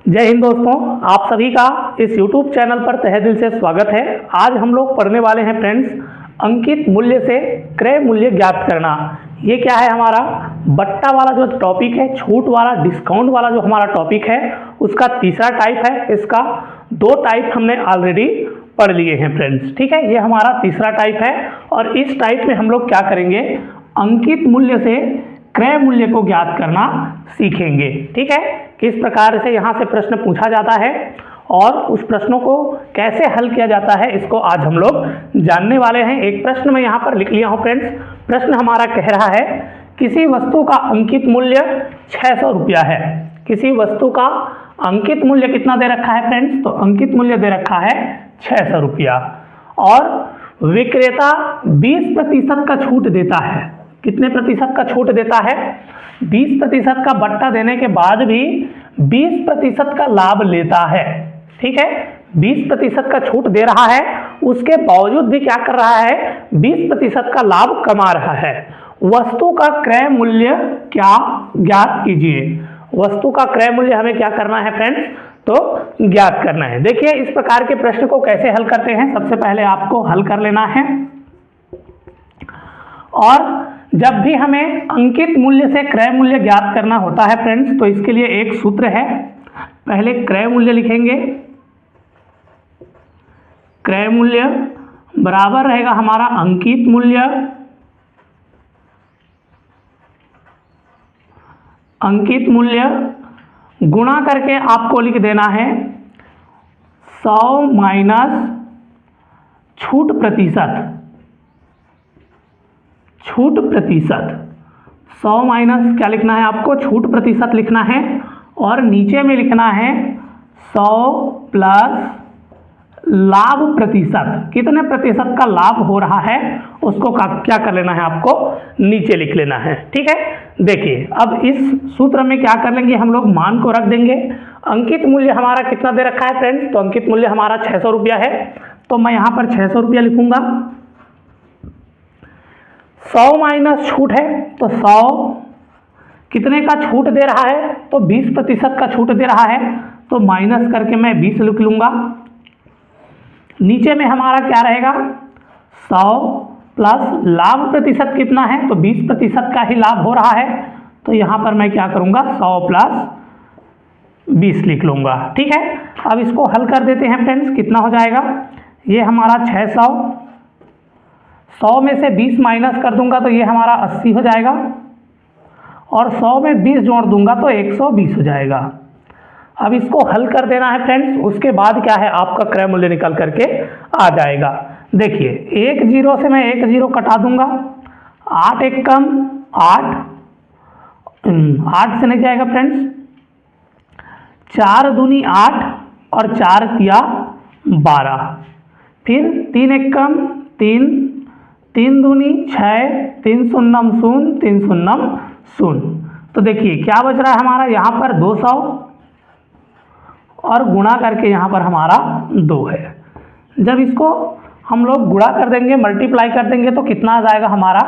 जय हिंद दोस्तों, आप सभी का इस YouTube चैनल पर तहे दिल से स्वागत है। आज हम लोग पढ़ने वाले हैं फ्रेंड्स, अंकित मूल्य से क्रय मूल्य ज्ञात करना। ये क्या है, हमारा बट्टा वाला जो टॉपिक है, छूट वाला डिस्काउंट वाला जो हमारा टॉपिक है, उसका तीसरा टाइप है। इसका दो टाइप हमने ऑलरेडी पढ़ लिए हैं फ्रेंड्स, ठीक है। ये हमारा तीसरा टाइप है और इस टाइप में हम लोग क्या करेंगे, अंकित मूल्य से क्रय मूल्य को ज्ञात करना सीखेंगे, ठीक है। किस प्रकार से यहाँ से प्रश्न पूछा जाता है और उस प्रश्नों को कैसे हल किया जाता है, इसको आज हम लोग जानने वाले हैं। एक प्रश्न मैं यहाँ पर लिख लिया हूँ फ्रेंड्स। प्रश्न हमारा कह रहा है, किसी वस्तु का अंकित मूल्य 600 रुपया है। किसी वस्तु का अंकित मूल्य कितना दे रखा है फ्रेंड्स, तो अंकित मूल्य दे रखा है 600 रुपया और विक्रेता 20% का छूट देता है। कितने प्रतिशत का छूट देता है? 20% का बट्टा देने के बाद भी 20% का लाभ लेता है, ठीक है। 20% का छूट दे रहा है, उसके बावजूद भी क्या कर रहा है, 20% का लाभ कमा रहा है। वस्तु का क्रय मूल्य क्या ज्ञात कीजिए। वस्तु का क्रय मूल्य हमें क्या करना है फ्रेंड्स, तो ज्ञात करना है। देखिए इस प्रकार के प्रश्न को कैसे हल करते हैं। सबसे पहले आपको हल कर लेना है, और जब भी हमें अंकित मूल्य से क्रय मूल्य ज्ञात करना होता है फ्रेंड्स, तो इसके लिए एक सूत्र है। पहले क्रय मूल्य लिखेंगे, क्रय मूल्य बराबर रहेगा हमारा अंकित मूल्य। अंकित मूल्य गुणा करके आपको लिख देना है 100 माइनस छूट प्रतिशत। छूट प्रतिशत 100 माइनस क्या लिखना है आपको, छूट प्रतिशत लिखना है, और नीचे में लिखना है 100 प्लस लाभ प्रतिशत। कितने प्रतिशत का लाभ हो रहा है उसको क्या कर लेना है, आपको नीचे लिख लेना है, ठीक है। देखिए अब इस सूत्र में क्या कर लेंगे, हम लोग मान को रख देंगे। अंकित मूल्य हमारा कितना दे रखा है फ्रेंड्स, तो अंकित मूल्य हमारा 600 रुपया है, तो मैं यहाँ पर 600 रुपया लिखूंगा। 100 माइनस छूट है, तो 100 कितने का छूट दे रहा है, तो 20% का छूट दे रहा है, तो माइनस करके मैं 20 लिख लूँगा। नीचे में हमारा क्या रहेगा, 100 प्लस लाभ प्रतिशत कितना है, तो 20% का ही लाभ हो रहा है, तो यहाँ पर मैं क्या करूँगा, 100 प्लस 20 लिख लूँगा, ठीक है। अब इसको हल कर देते हैं फ्रेंड्स, कितना हो जाएगा, ये हमारा 600, 100 में से 20 माइनस कर दूंगा तो ये हमारा 80 हो जाएगा, और 100 में 20 जोड़ दूंगा तो 120 हो जाएगा। अब इसको हल कर देना है फ्रेंड्स, उसके बाद क्या है, आपका क्रय मूल्य निकल करके आ जाएगा। देखिए एक जीरो से मैं एक जीरो कटा दूंगा, 8 एक कम 8, 8 से नहीं जाएगा फ्रेंड्स, 4 दूनी 8 और 4 तिया 12, फिर 3 एक कम 3, 3 दूनी 6, 3 शून्यम 0, 3 शून्यम 0। तो देखिए क्या बच रहा है हमारा, यहाँ पर 200 और गुणा करके यहाँ पर हमारा 2 है। जब इसको हम लोग गुणा कर देंगे, मल्टीप्लाई कर देंगे, तो कितना आ जाएगा हमारा,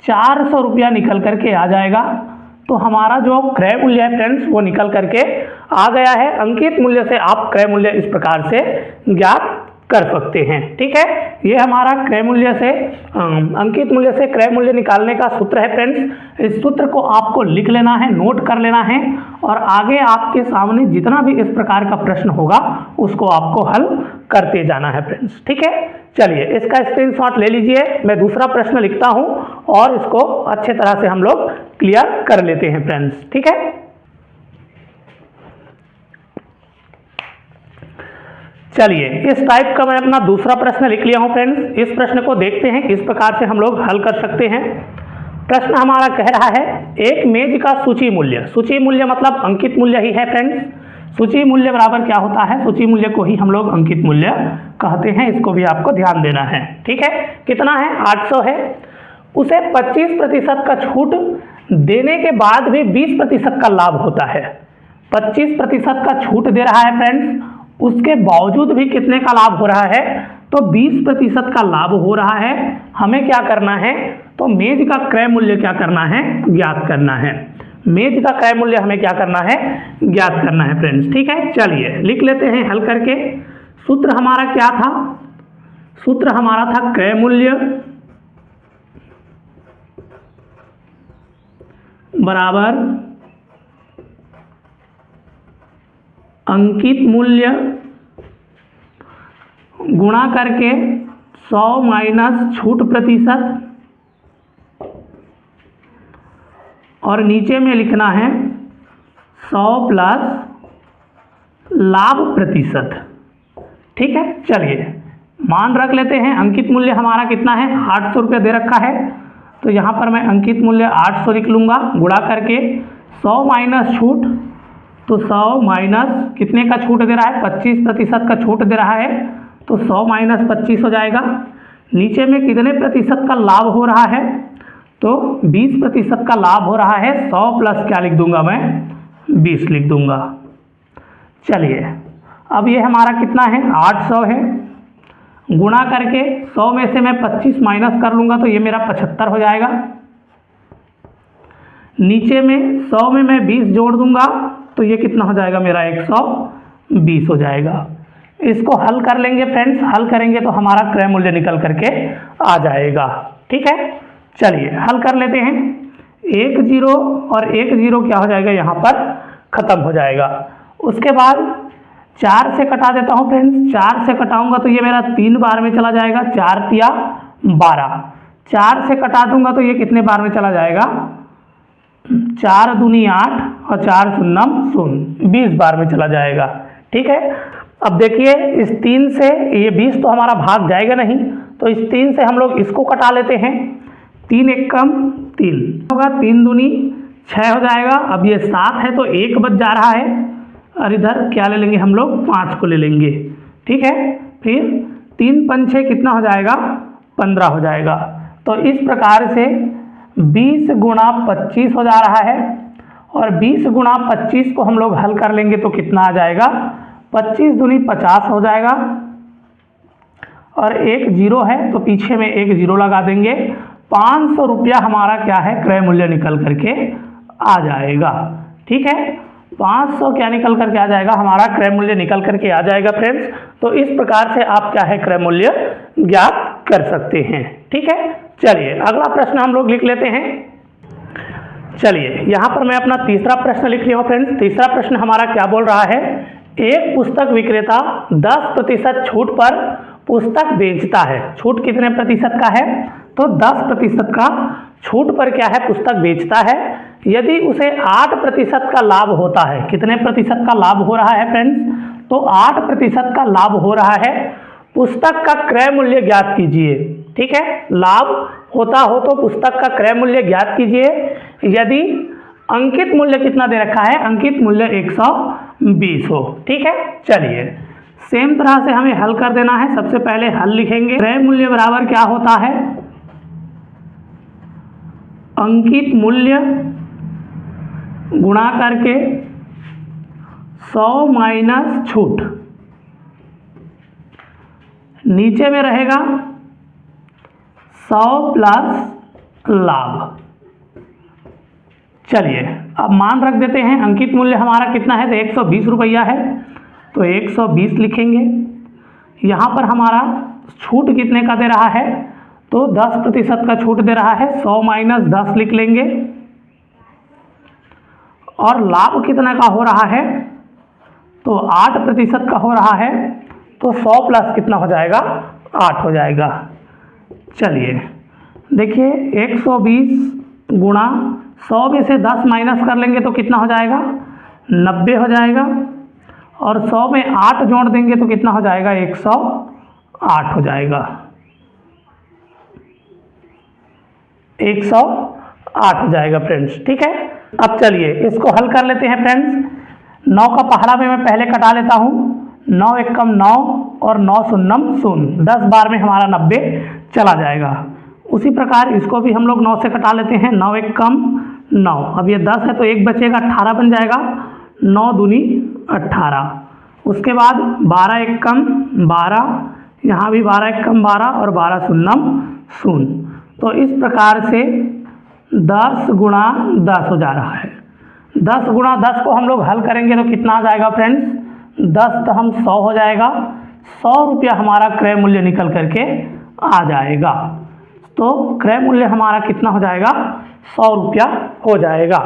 400 रुपया निकल करके आ जाएगा। तो हमारा जो क्रय मूल्य है फ्रेंड्स, वो निकल करके आ गया है। अंकित मूल्य से आप क्रय मूल्य इस प्रकार से ज्ञात कर सकते हैं, ठीक है। ये हमारा क्रय मूल्य से अंकित मूल्य से क्रय मूल्य निकालने का सूत्र है फ्रेंड्स। इस सूत्र को आपको लिख लेना है, नोट कर लेना है, और आगे आपके सामने जितना भी इस प्रकार का प्रश्न होगा उसको आपको हल करते जाना है फ्रेंड्स, ठीक है। चलिए इसका स्क्रीनशॉट ले लीजिए, मैं दूसरा प्रश्न लिखता हूँ और इसको अच्छे तरह से हम लोग क्लियर कर लेते हैं फ्रेंड्स, ठीक है। चलिए इस टाइप का मैं अपना दूसरा प्रश्न लिख लिया हूं फ्रेंड्स। इस प्रश्न को देखते हैं किस प्रकार से हम लोग हल कर सकते हैं। प्रश्न हमारा कह रहा है, एक मेज का सूची मूल्य, सूची मूल्य मतलब अंकित मूल्य ही है फ्रेंड्स। सूची मूल्य बराबर क्या होता है, सूची मूल्य को ही हम लोग अंकित मूल्य कहते हैं, इसको भी आपको ध्यान देना है, ठीक है। कितना है, 800 है, उसे 25% का छूट देने के बाद भी 20% का लाभ होता है। 25% का छूट दे रहा है फ्रेंड्स, उसके बावजूद भी कितने का लाभ हो रहा है, तो 20% का लाभ हो रहा है। हमें क्या करना है, तो मेज का क्रय मूल्य क्या करना है, ज्ञात करना है। मेज का क्रय मूल्य हमें क्या करना है, ज्ञात करना है फ्रेंड्स। ठीक है, चलिए लिख लेते हैं हल करके। सूत्र हमारा क्या था, सूत्र हमारा था क्रय मूल्य बराबर अंकित मूल्य गुणा करके 100 माइनस छूट प्रतिशत, और नीचे में लिखना है 100 प्लस लाभ प्रतिशत। ठीक है, चलिए मान रख लेते हैं। अंकित मूल्य हमारा कितना है, 800 रुपये दे रखा है, तो यहाँ पर मैं अंकित मूल्य 800 लिख लूँगा। गुणा करके 100 माइनस छूट, तो 100 माइनस कितने का छूट दे रहा है, 25% का छूट दे रहा है, तो 100 माइनस 25 हो जाएगा। नीचे में कितने प्रतिशत का लाभ हो रहा है, तो 20% का लाभ हो रहा है। 100 प्लस क्या लिख दूंगा मैं, 20 लिख दूंगा। चलिए अब ये हमारा कितना है, 800 है। गुणा करके 100 में से मैं 25 माइनस कर लूँगा, तो ये मेरा 75 हो जाएगा। नीचे में 100 में मैं 20 जोड़ दूंगा, तो ये कितना हो जाएगा मेरा, 120 हो जाएगा। इसको हल कर लेंगे फ्रेंड्स, हल करेंगे तो हमारा क्रय मूल्य निकल करके आ जाएगा। ठीक है, चलिए हल कर लेते हैं। 1 0 और 1 0 क्या हो जाएगा, यहाँ पर ख़त्म हो जाएगा। उसके बाद 4 से कटा देता हूँ फ्रेंड्स। 4 से कटाऊंगा तो ये मेरा 3 बार में चला जाएगा, 4 तिया 12। 4 से कटा दूंगा तो ये कितने बार में चला जाएगा, 4 दूनी 8 और 4 शून्यम 0, 20 बार में चला जाएगा। ठीक है, अब देखिए इस 3 से ये 20 तो हमारा भाग जाएगा नहीं, तो इस 3 से हम लोग इसको कटा लेते हैं। 3 एकम 3 होगा, 3 दूनी 6 हो जाएगा। अब ये 7 है तो 1 बच जा रहा है, और इधर क्या ले लेंगे हम लोग, 5 को ले लेंगे। ठीक है, फिर 3 5 6 कितना हो जाएगा, 15 हो जाएगा। तो इस प्रकार से 20 गुणा 25 हो जा रहा है, और 20 गुणा 25 को हम लोग हल कर लेंगे तो कितना आ जाएगा, 25 दूनी 50 हो जाएगा, और 1 0 है तो पीछे में 1 0 लगा देंगे। 500 रुपया हमारा क्या है, क्रय मूल्य निकल करके आ जाएगा। ठीक है, 500 क्या निकल करके आ जाएगा, हमारा क्रय मूल्य निकल करके आ जाएगा फ्रेंड्स। तो इस प्रकार से आप क्या है, क्रय मूल्य ज्ञात कर सकते हैं। ठीक है, चलिए अगला प्रश्न हम लोग लिख लेते हैं। चलिए यहाँ पर मैं अपना तीसरा प्रश्न लिख लिया हूँ फ्रेंड्स। तीसरा प्रश्न हमारा क्या बोल रहा है, एक पुस्तक विक्रेता 10% छूट पर पुस्तक बेचता है। छूट कितने प्रतिशत का है, तो 10% का छूट पर क्या है, पुस्तक बेचता है। यदि उसे 8% का लाभ होता है, कितने प्रतिशत का लाभ हो रहा है फ्रेंड्स, तो 8% का लाभ हो रहा है। पुस्तक का क्रय मूल्य ज्ञात कीजिए। ठीक है, लाभ होता हो तो पुस्तक का क्रय मूल्य ज्ञात कीजिए। यदि अंकित मूल्य कितना दे रखा है, अंकित मूल्य 120 हो। ठीक है, चलिए सेम तरह से हमें हल कर देना है। सबसे पहले हल लिखेंगे, क्रय मूल्य बराबर क्या होता है, अंकित मूल्य गुणा करके 100 माइनस छूट, नीचे में रहेगा 100 प्लस लाभ। चलिए अब मान रख देते हैं। अंकित मूल्य हमारा कितना है, तो 120 रुपया है, तो 120 लिखेंगे। यहाँ पर हमारा छूट कितने का दे रहा है, तो 10% का छूट दे रहा है, 100 माइनस 10 लिख लेंगे। और लाभ कितना का हो रहा है, तो 8% का हो रहा है, तो 100 प्लस कितना हो जाएगा, 8 हो जाएगा। चलिए देखिए 120 गुणा 100 में से 10 माइनस कर लेंगे तो कितना हो जाएगा, 90 हो जाएगा। और 100 में 8 जोड़ देंगे तो कितना हो जाएगा, 108 हो जाएगा। 108 हो जाएगा फ्रेंड्स। ठीक है, अब चलिए इसको हल कर लेते हैं फ्रेंड्स। 9 का पहाड़ा में मैं पहले कटा लेता हूँ। 9 एकम 9 और 9 शून्यम 0, 10 बार में हमारा 90 चला जाएगा। उसी प्रकार इसको भी हम लोग 9 से कटा लेते हैं। 9 एकम 9, अब ये 10 है तो 1 बचेगा, 18 बन जाएगा। 9 दूनी 18। उसके बाद 12 एकम 12, यहाँ भी 12 एकम 12 और 12 शून्यम 0। तो इस प्रकार से 10 गुणा 10 हो जा रहा है। 10 गुणा 10 को हम लोग हल करेंगे तो कितना आ जाएगा फ्रेंड्स, 10 तो हम 100 हो जाएगा, 100 रुपया हमारा क्रय मूल्य निकल करके आ जाएगा। तो क्रय मूल्य हमारा कितना हो जाएगा, 100 रुपया हो जाएगा।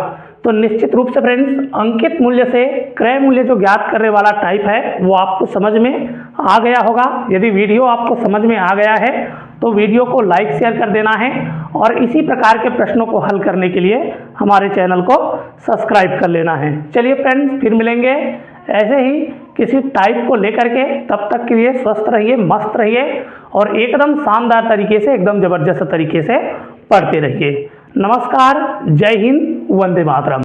तो निश्चित रूप से फ्रेंड्स अंकित मूल्य से क्रय मूल्य जो ज्ञात करने वाला टाइप है वो आपको समझ में आ गया होगा। यदि वीडियो आपको समझ में आ गया है तो वीडियो को लाइक शेयर कर देना है और इसी प्रकार के प्रश्नों को हल करने के लिए हमारे चैनल को सब्सक्राइब कर लेना है। चलिए फ्रेंड्स फिर मिलेंगे ऐसे ही किसी टाइप को लेकर के, तब तक के लिए स्वस्थ रहिए, मस्त रहिए और एकदम शानदार तरीके से, एकदम जबरदस्त तरीके से पढ़ते रहिए। नमस्कार, जय हिंद, वंदे मातरम।